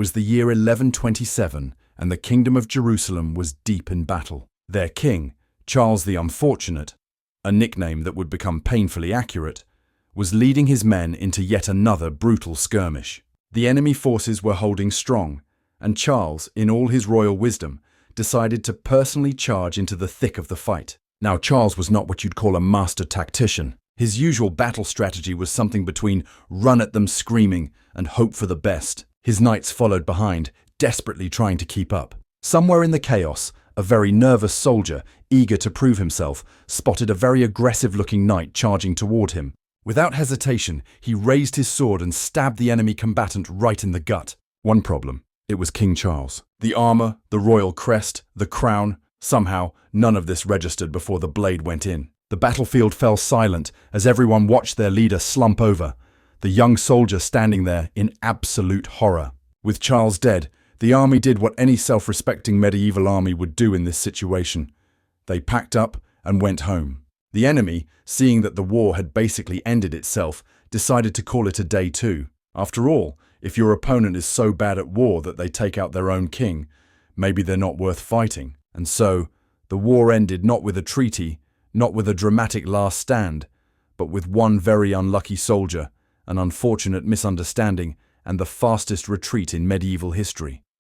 was the year 1127, and the Kingdom of Jerusalem was deep in battle. Their king, Charles the Unfortunate, a nickname that would become painfully accurate, was leading his men into yet another brutal skirmish. The enemy forces were holding strong, and Charles, in all his royal wisdom, decided to personally charge into the thick of the fight. Now, Charles was not what you'd call a master tactician. His usual battle strategy was something between run at them screaming and hope for the best. His knights followed behind, desperately trying to keep up. Somewhere in the chaos, a very nervous soldier, eager to prove himself, spotted a very aggressive-looking knight charging toward him. Without hesitation, he raised his sword and stabbed the enemy combatant right in the gut. One problem: it was King Charles. The armor, the royal crest, the crown, somehow, none of this registered before the blade went in. The battlefield fell silent as everyone watched their leader slump over, the young soldier standing there in absolute horror. With Charles dead, the army did what any self-respecting medieval army would do in this situation. They packed up and went home. The enemy, seeing that the war had basically ended itself, decided to call it a day too. After all, if your opponent is so bad at war that they take out their own king, maybe they're not worth fighting. And so, the war ended not with a treaty, not with a dramatic last stand, but with one very unlucky soldier, an unfortunate misunderstanding, and the fastest retreat in medieval history.